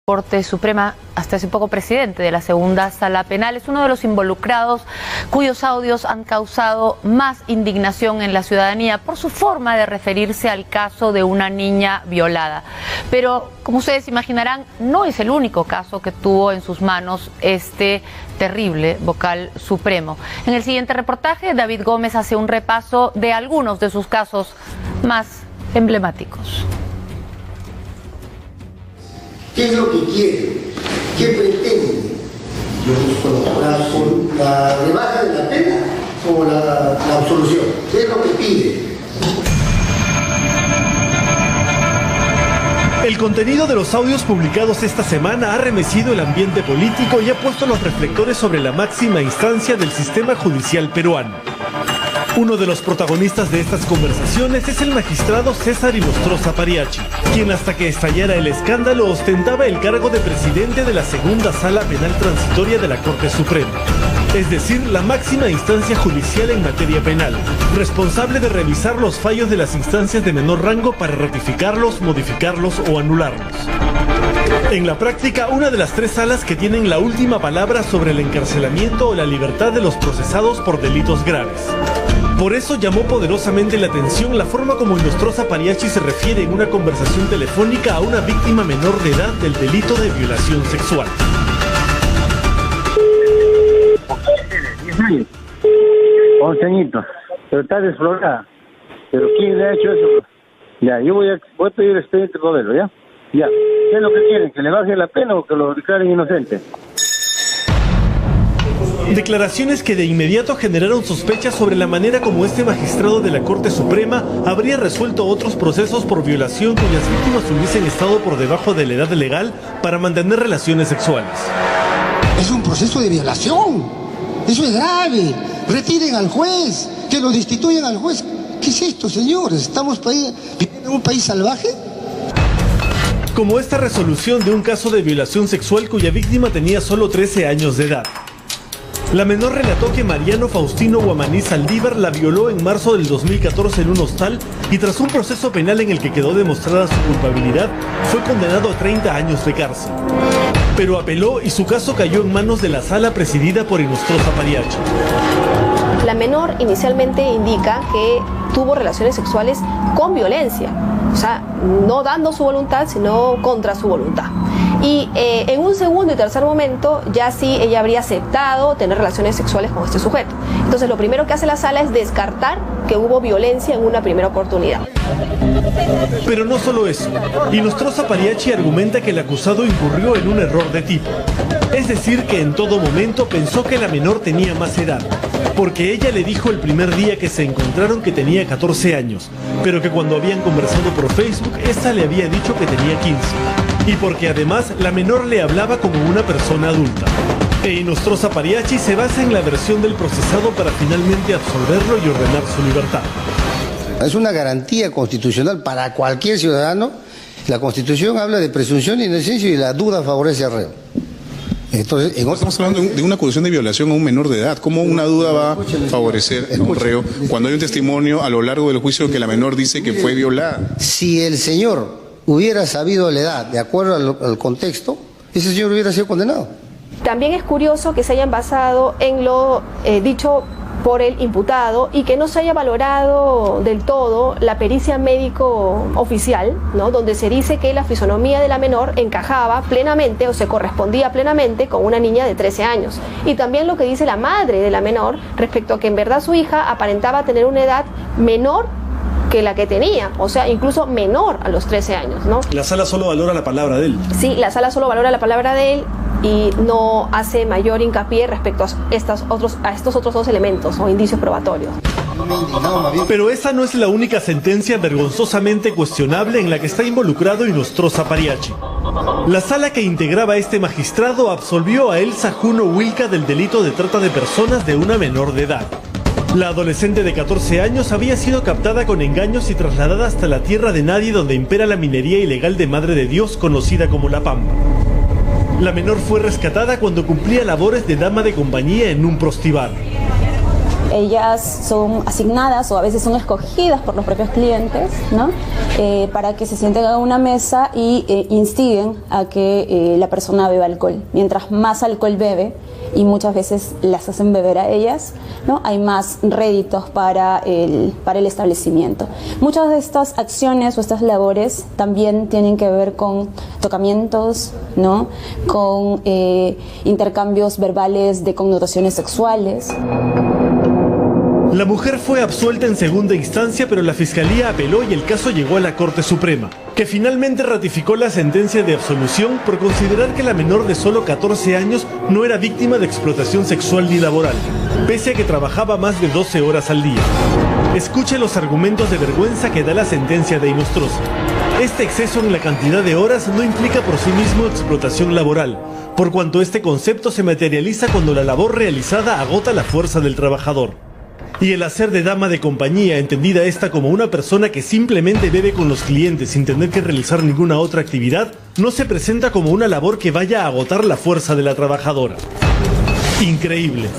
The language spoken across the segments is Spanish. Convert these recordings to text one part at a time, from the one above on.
Corte Suprema, hasta hace poco presidente de la segunda sala penal, es uno de los involucrados cuyos audios han causado más indignación en la ciudadanía por su forma de referirse al caso de una niña violada. Pero, como ustedes imaginarán, no es el único caso que tuvo en sus manos este terrible vocal supremo. En el siguiente reportaje, David Gómez hace un repaso de algunos de sus casos más emblemáticos. ¿Qué es lo que quiere? ¿Qué pretende? ¿La rebaja de la pena o la absolución? ¿Qué es lo que pide? El contenido de los audios publicados esta semana ha remecido el ambiente político y ha puesto los reflectores sobre la máxima instancia del sistema judicial peruano. Uno de los protagonistas de estas conversaciones es el magistrado César Inostroza Pariachi, quien hasta que estallara el escándalo ostentaba el cargo de presidente de la segunda sala penal transitoria de la Corte Suprema, es decir, la máxima instancia judicial en materia penal, responsable de revisar los fallos de las instancias de menor rango para ratificarlos, modificarlos o anularlos. En la práctica, una de las tres salas que tienen la última palabra sobre el encarcelamiento o la libertad de los procesados por delitos graves. Por eso llamó poderosamente la atención la forma como Inostroza Pariachi se refiere en una conversación telefónica a una víctima menor de edad del delito de violación sexual. 11 añitos, pero está desflorada. ¿Pero quién le ha hecho eso? Ya, yo voy a pedir expediente modelo, ¿ya? Ya. ¿Qué es lo que quieren? ¿Que le baje la pena o que lo declaren inocente? Declaraciones que de inmediato generaron sospechas sobre la manera como este magistrado de la Corte Suprema habría resuelto otros procesos por violación cuyas víctimas hubiesen estado por debajo de la edad legal para mantener relaciones sexuales. Es un proceso de violación. Eso es grave. Retiren al juez, que lo destituyan al juez. ¿Qué es esto, señores? ¿Estamos viviendo en un país salvaje? Como esta resolución de un caso de violación sexual cuya víctima tenía solo 13 años de edad. La menor relató que Mariano Faustino Guamaní Saldívar la violó en marzo del 2014 en un hostal y tras un proceso penal en el que quedó demostrada su culpabilidad, fue condenado a 30 años de cárcel. Pero apeló y su caso cayó en manos de la sala presidida por Inostroza Pariachi. La menor inicialmente indica que tuvo relaciones sexuales con violencia, o sea, no dando su voluntad, sino contra su voluntad. Y en un segundo y tercer momento ya sí ella habría aceptado tener relaciones sexuales con este sujeto. Entonces lo primero que hace la sala es descartar que hubo violencia en una primera oportunidad. Pero no solo eso. Inostroza Pariachi argumenta que el acusado incurrió en un error de tipo. Es decir, que en todo momento pensó que la menor tenía más edad, porque ella le dijo el primer día que se encontraron que tenía 14 años, pero que cuando habían conversado por Facebook, esta le había dicho que tenía 15. Y porque además la menor le hablaba como una persona adulta. E Inostroza Pariachi se basa en la versión del procesado para finalmente absolverlo y ordenar su libertad. Es una garantía constitucional para cualquier ciudadano. La Constitución habla de presunción de inocencia y la duda favorece al reo. Entonces, estamos hablando de una acusación de violación a un menor de edad. ¿Cómo una duda va a favorecer a un reo cuando hay un testimonio a lo largo del juicio que la menor dice que fue violada? Si el señor hubiera sabido la edad, de acuerdo al contexto, ese señor hubiera sido condenado. También es curioso que se hayan basado en lo dicho por el imputado y que no se haya valorado del todo la pericia médico oficial, ¿no? Donde se dice que la fisonomía de la menor encajaba plenamente o se correspondía plenamente con una niña de 13 años. Y también lo que dice la madre de la menor respecto a que en verdad su hija aparentaba tener una edad menor que la que tenía, o sea, incluso menor a los 13 años, ¿no? La sala solo valora la palabra de él. Sí, la sala solo valora la palabra de él y no hace mayor hincapié respecto a estos otros dos elementos o indicios probatorios. Pero esa no es la única sentencia vergonzosamente cuestionable en la que está involucrado Inostroza Pariachi. La sala que integraba a este magistrado absolvió a Elsa Juno Wilca del delito de trata de personas de una menor de edad. La adolescente de 14 años había sido captada con engaños y trasladada hasta la tierra de nadie donde impera la minería ilegal de Madre de Dios, conocida como La Pampa. La menor fue rescatada cuando cumplía labores de dama de compañía en un prostíbulo. Ellas son asignadas o a veces son escogidas por los propios clientes, ¿no? Para que se sienten a una mesa y instiguen a que la persona beba alcohol. Mientras más alcohol bebe, y muchas veces las hacen beber a ellas, ¿no? Hay más réditos para el establecimiento. Muchas de estas acciones o estas labores también tienen que ver con tocamientos, ¿no? Con intercambios verbales de connotaciones sexuales. La mujer fue absuelta en segunda instancia, pero la Fiscalía apeló y el caso llegó a la Corte Suprema, que finalmente ratificó la sentencia de absolución por considerar que la menor de solo 14 años no era víctima de explotación sexual ni laboral, pese a que trabajaba más de 12 horas al día. Escuche los argumentos de vergüenza que da la sentencia de Inostroza. Este exceso en la cantidad de horas no implica por sí mismo explotación laboral, por cuanto este concepto se materializa cuando la labor realizada agota la fuerza del trabajador. Y el hacer de dama de compañía, entendida esta como una persona que simplemente bebe con los clientes sin tener que realizar ninguna otra actividad, no se presenta como una labor que vaya a agotar la fuerza de la trabajadora. Increíble.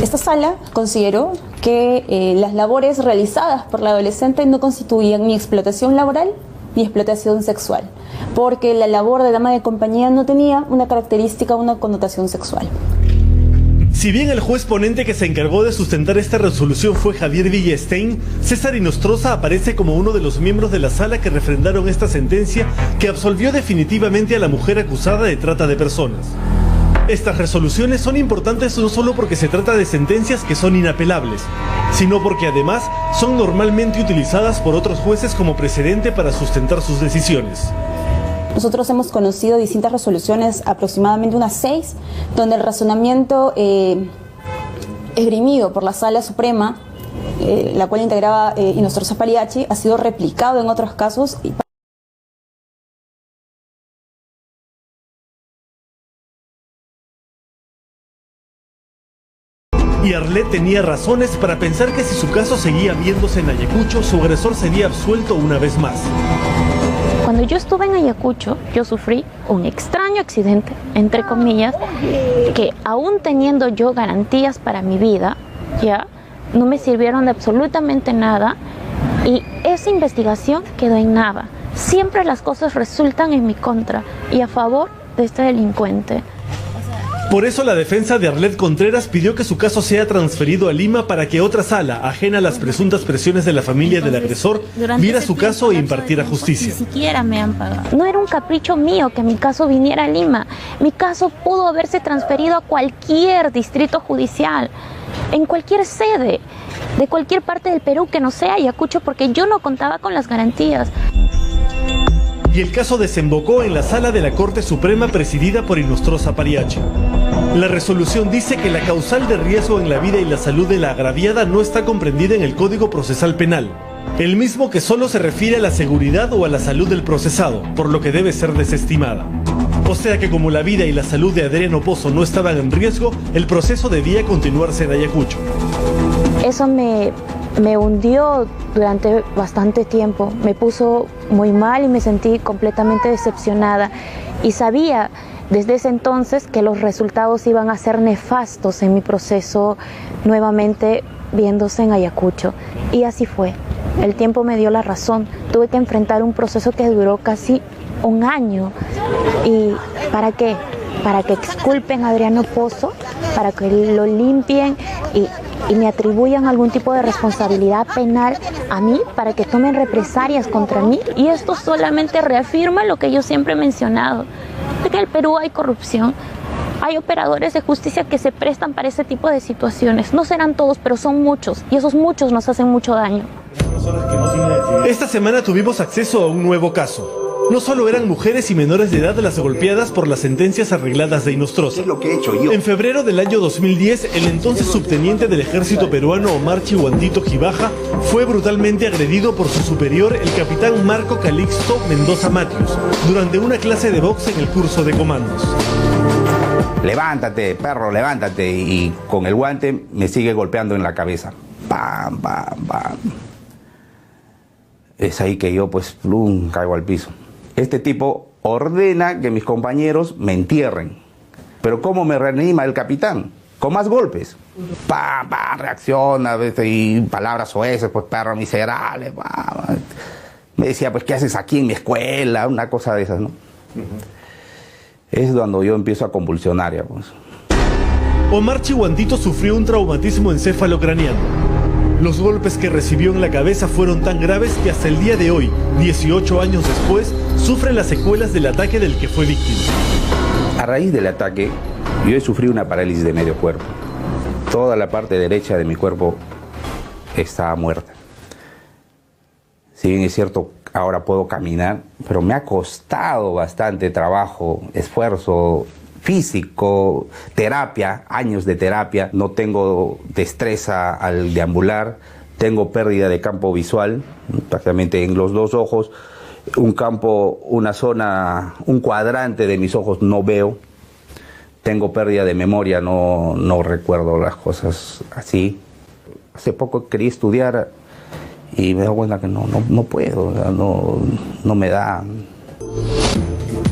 Esta sala consideró que las labores realizadas por la adolescente no constituían ni explotación laboral ni explotación sexual, porque la labor de dama de compañía no tenía una característica, una connotación sexual. Si bien el juez ponente que se encargó de sustentar esta resolución fue Javier Villestein, César Inostroza aparece como uno de los miembros de la sala que refrendaron esta sentencia que absolvió definitivamente a la mujer acusada de trata de personas. Estas resoluciones son importantes no solo porque se trata de sentencias que son inapelables, sino porque además son normalmente utilizadas por otros jueces como precedente para sustentar sus decisiones. Nosotros hemos conocido distintas resoluciones, aproximadamente unas 6, donde el razonamiento esgrimido por la Sala Suprema, la cual integraba Inostroza Pariachi, ha sido replicado en otros casos. Y Arlet tenía razones para pensar que si su caso seguía viéndose en Ayacucho, su agresor sería absuelto una vez más. Cuando yo estuve en Ayacucho, yo sufrí un extraño accidente, entre comillas, que aún teniendo yo garantías para mi vida, ya no me sirvieron de absolutamente nada y esa investigación quedó en nada. Siempre las cosas resultan en mi contra y a favor de este delincuente. Por eso la defensa de Arlet Contreras pidió que su caso sea transferido a Lima para que otra sala, ajena a las presuntas presiones de la familia del agresor, viera su caso e impartiera justicia. Ni siquiera me han pagado. No era un capricho mío que mi caso viniera a Lima. Mi caso pudo haberse transferido a cualquier distrito judicial, en cualquier sede, de cualquier parte del Perú que no sea Ayacucho, porque yo no contaba con las garantías. Y el caso desembocó en la sala de la Corte Suprema presidida por Inostroza Pariachi. La resolución dice que la causal de riesgo en la vida y la salud de la agraviada no está comprendida en el Código Procesal Penal, el mismo que solo se refiere a la seguridad o a la salud del procesado, por lo que debe ser desestimada. O sea que como la vida y la salud de Adriano Pozo no estaban en riesgo, el proceso debía continuarse en Ayacucho. Eso me hundió durante bastante tiempo, me puso muy mal y me sentí completamente decepcionada y sabía desde ese entonces que los resultados iban a ser nefastos en mi proceso nuevamente viéndose en Ayacucho y así fue. El tiempo me dio la razón, tuve que enfrentar un proceso que duró casi un año y ¿para qué? Para que exculpen a Adriano Pozo, para que lo limpien y me atribuyan algún tipo de responsabilidad penal a mí, para que tomen represalias contra mí. Y esto solamente reafirma lo que yo siempre he mencionado, de que en el Perú hay corrupción, hay operadores de justicia que se prestan para ese tipo de situaciones. No serán todos, pero son muchos, y esos muchos nos hacen mucho daño. Esta semana tuvimos acceso a un nuevo caso. No solo eran mujeres y menores de edad las golpeadas por las sentencias arregladas de Inostroza. Es lo que he hecho yo. En febrero del año 2010, el entonces subteniente del ejército peruano Omar Chihuantito Gibaja fue brutalmente agredido por su superior, el capitán Marco Calixto Mendoza Matius, durante una clase de box en el curso de comandos. Levántate, perro, levántate. Y con el guante me sigue golpeando en la cabeza. Pam, pam, pam. Es ahí que yo pues plum, caigo al piso. Este tipo ordena que mis compañeros me entierren. Pero ¿cómo me reanima el capitán? con más golpes. ¡Pam, pam! Reacciona, a veces, y palabras soeces, pues perro miserable. ¡Pam! Me decía, pues, ¿qué haces aquí en mi escuela? Una cosa de esas, ¿no? Es cuando yo empiezo a convulsionar ya, pues. Omar Chihuantito sufrió un traumatismo encéfalo-craneano. Los golpes que recibió en la cabeza fueron tan graves que hasta el día de hoy, 18 años después, sufre las secuelas del ataque del que fue víctima. A raíz del ataque, yo he sufrido una parálisis de medio cuerpo. Toda la parte derecha de mi cuerpo está muerta. Si bien es cierto, ahora puedo caminar, pero me ha costado bastante trabajo, esfuerzo físico, terapia, años de terapia. No tengo destreza al deambular, tengo pérdida de campo visual, prácticamente en los dos ojos. Un campo, una zona, un cuadrante de mis ojos no veo. Tengo pérdida de memoria, no recuerdo las cosas así. Hace poco quería estudiar y me doy cuenta que no puedo, no me da.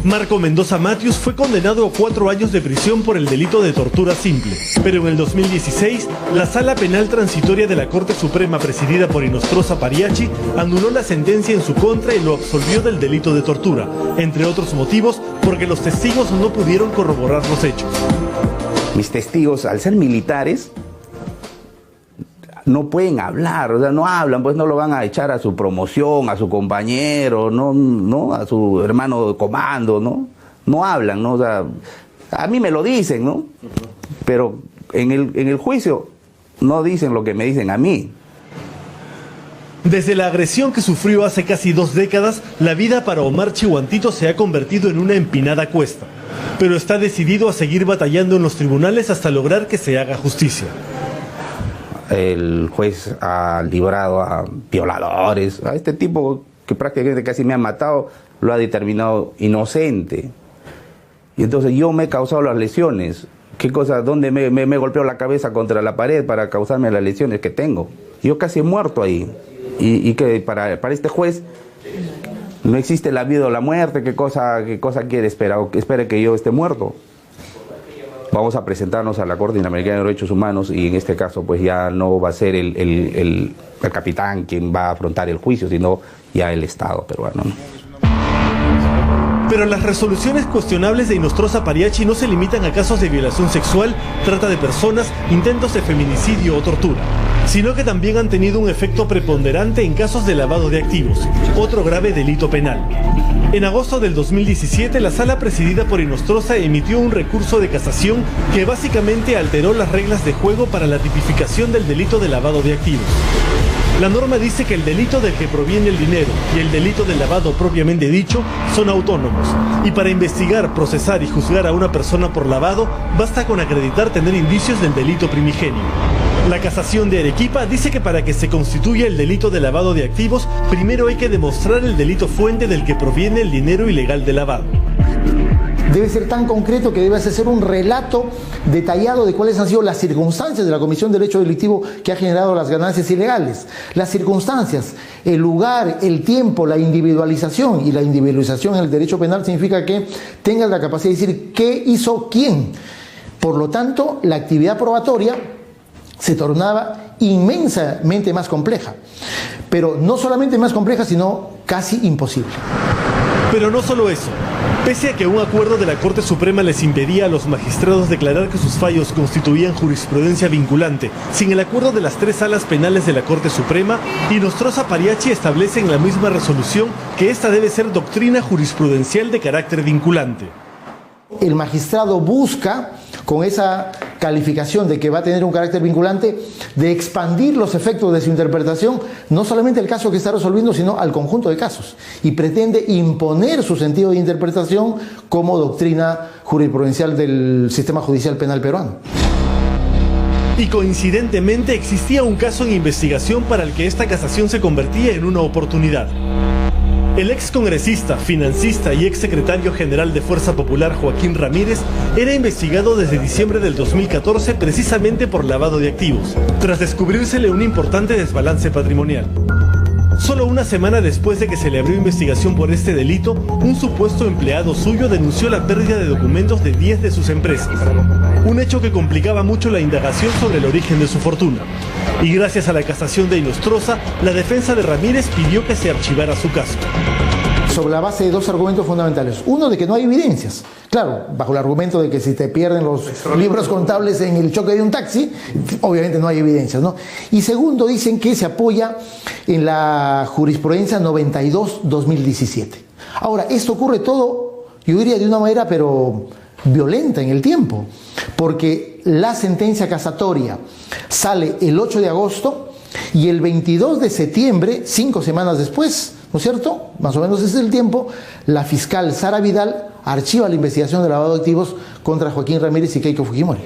Marco Mendoza Matius fue condenado a 4 años de prisión por el delito de tortura simple, pero en el 2016 la Sala Penal Transitoria de la Corte Suprema, presidida por Inostroza Pariachi, anuló la sentencia en su contra y lo absolvió del delito de tortura, entre otros motivos porque los testigos no pudieron corroborar los hechos. Mis testigos, al ser militares, no pueden hablar, o sea, no hablan, pues no lo van a echar a su promoción, a su compañero, no, a su hermano de comando, no hablan, ¿no? O sea, a mí me lo dicen, ¿no? Pero en el juicio no dicen lo que me dicen a mí. Desde la agresión que sufrió hace casi 2 décadas, la vida para Omar Chihuantito se ha convertido en una empinada cuesta, pero está decidido a seguir batallando en los tribunales hasta lograr que se haga justicia. El juez ha librado a violadores, a este tipo que prácticamente casi me ha matado, lo ha determinado inocente. Y entonces yo me he causado las lesiones. ¿Qué cosa? ¿Dónde me golpeó la cabeza contra la pared para causarme las lesiones que tengo? Yo casi he muerto ahí. Y que para este juez no existe la vida o la muerte. ¿Qué cosa quiere esperar? ¿O que espere que yo esté muerto? Vamos a presentarnos a la Corte Interamericana de Derechos Humanos y en este caso pues ya no va a ser el capitán quien va a afrontar el juicio, sino ya el Estado peruano, ¿no? Pero las resoluciones cuestionables de Inostroza Pariachi no se limitan a casos de violación sexual, trata de personas, intentos de feminicidio o tortura, sino que también han tenido un efecto preponderante en casos de lavado de activos, otro grave delito penal. En agosto del 2017, la sala presidida por Inostroza emitió un recurso de casación que básicamente alteró las reglas de juego para la tipificación del delito de lavado de activos. La norma dice que el delito del que proviene el dinero y el delito del lavado propiamente dicho son autónomos, y para investigar, procesar y juzgar a una persona por lavado basta con acreditar tener indicios del delito primigenio. La casación de Arequipa dice que para que se constituya el delito de lavado de activos, primero hay que demostrar el delito fuente del que proviene el dinero ilegal de lavado. Debe ser tan concreto que debe hacer un relato detallado de cuáles han sido las circunstancias de la comisión del hecho delictivo que ha generado las ganancias ilegales. Las circunstancias, el lugar, el tiempo, la individualización, y la individualización en el derecho penal significa que tengas la capacidad de decir qué hizo quién. Por lo tanto, la actividad probatoria se tornaba inmensamente más compleja, pero no solamente más compleja, sino casi imposible. Pero no solo eso. Pese a que un acuerdo de la Corte Suprema les impedía a los magistrados declarar que sus fallos constituían jurisprudencia vinculante, sin el acuerdo de las 3 salas penales de la Corte Suprema, Inostroza Pariachi establece en la misma resolución que esta debe ser doctrina jurisprudencial de carácter vinculante. El magistrado busca, con esa calificación de que va a tener un carácter vinculante, de expandir los efectos de su interpretación, no solamente al caso que está resolviendo, sino al conjunto de casos, y pretende imponer su sentido de interpretación como doctrina jurisprudencial del sistema judicial penal peruano. Y coincidentemente existía un caso en investigación para el que esta casación se convertía en una oportunidad. El excongresista, financista y exsecretario general de Fuerza Popular Joaquín Ramírez era investigado desde diciembre del 2014 precisamente por lavado de activos, tras descubrírsele un importante desbalance patrimonial. Solo una semana después de que se le abrió investigación por este delito, un supuesto empleado suyo denunció la pérdida de documentos de 10 de sus empresas. Un hecho que complicaba mucho la indagación sobre el origen de su fortuna. Y gracias a la casación de Inostroza, la defensa de Ramírez pidió que se archivara su caso. Sobre la base de dos argumentos fundamentales. Uno, de que no hay evidencias. Claro, bajo el argumento de que si te pierden los libros contables en el choque de un taxi, obviamente no hay evidencias, ¿no? Y segundo, dicen que se apoya en la jurisprudencia 92-2017. Ahora, esto ocurre todo, yo diría de una manera, pero violenta en el tiempo, porque la sentencia casatoria sale el 8 de agosto y el 22 de septiembre, 5 semanas después, ¿no es cierto? Más o menos ese es el tiempo, la fiscal Sara Vidal archiva la investigación de lavado de activos contra Joaquín Ramírez y Keiko Fujimori.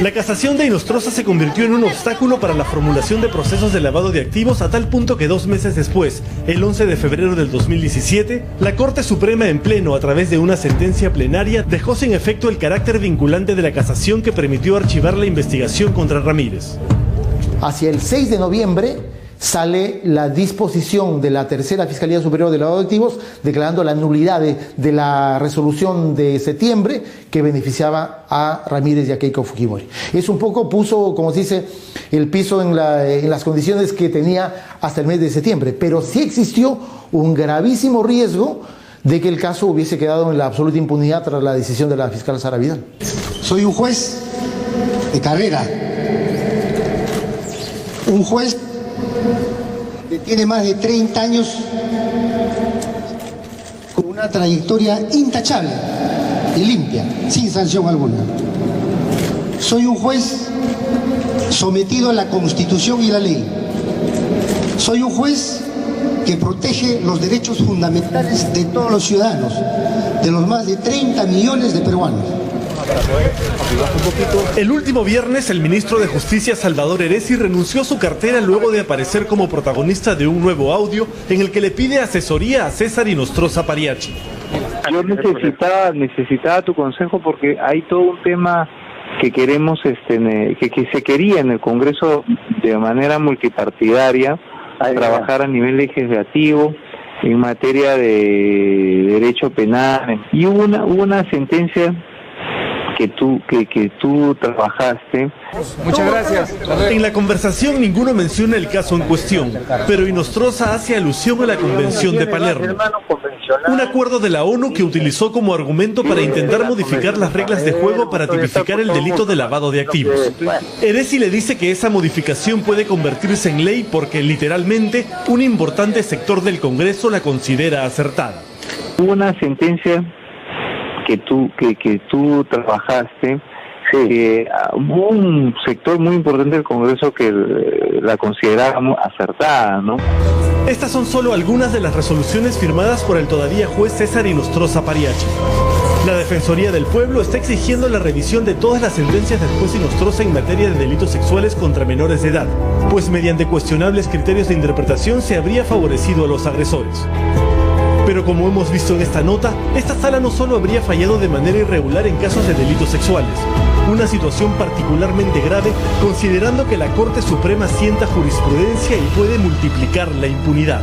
La casación de Inostroza se convirtió en un obstáculo para la formulación de procesos de lavado de activos a tal punto que 2 meses después, el 11 de febrero del 2017, la Corte Suprema en pleno, a través de una sentencia plenaria, dejó sin efecto el carácter vinculante de la casación que permitió archivar la investigación contra Ramírez. Hacia el 6 de noviembre sale la disposición de la Tercera Fiscalía Superior de Lavado de Activos declarando la nulidad de la resolución de septiembre que beneficiaba a Ramírez y a Keiko Fujimori. Es un poco, puso, como se dice, el piso en las condiciones que tenía hasta el mes de septiembre, pero sí existió un gravísimo riesgo de que el caso hubiese quedado en la absoluta impunidad tras la decisión de la fiscal Sara Vidal. Soy un juez de carrera, un juez que tiene más de 30 años con una trayectoria intachable y limpia, sin sanción alguna. Soy un juez sometido a la Constitución y la ley. Soy un juez que protege los derechos fundamentales de todos los ciudadanos, de los más de 30 millones de peruanos. El último viernes, el ministro de Justicia, Salvador Heresi, renunció a su cartera luego de aparecer como protagonista de un nuevo audio en el que le pide asesoría a César Inostroza Pariachi. Yo necesitaba tu consejo porque hay todo un tema que queremos, que se quería en el Congreso de manera multipartidaria, trabajar a nivel legislativo en materia de derecho penal. Y hubo una sentencia que tú trabajaste. Muchas gracias. En la conversación ninguno menciona el caso en cuestión, pero Inostroza hace alusión a la Convención de Palermo, un acuerdo de la ONU que utilizó como argumento para intentar modificar las reglas de juego para tipificar el delito de lavado de activos. Heresi le dice que esa modificación puede convertirse en ley porque, literalmente, un importante sector del Congreso la considera acertada. Hubo una sentencia que tú trabajaste, hubo un sector muy importante del Congreso que la consideraba acertada, ¿no? Estas son solo algunas de las resoluciones firmadas por el todavía juez César Inostroza Pariachi. La Defensoría del Pueblo está exigiendo la revisión de todas las sentencias del juez Inostroza en materia de delitos sexuales contra menores de edad, pues mediante cuestionables criterios de interpretación se habría favorecido a los agresores. Pero como hemos visto en esta nota, esta sala no solo habría fallado de manera irregular en casos de delitos sexuales, una situación particularmente grave considerando que la Corte Suprema sienta jurisprudencia y puede multiplicar la impunidad.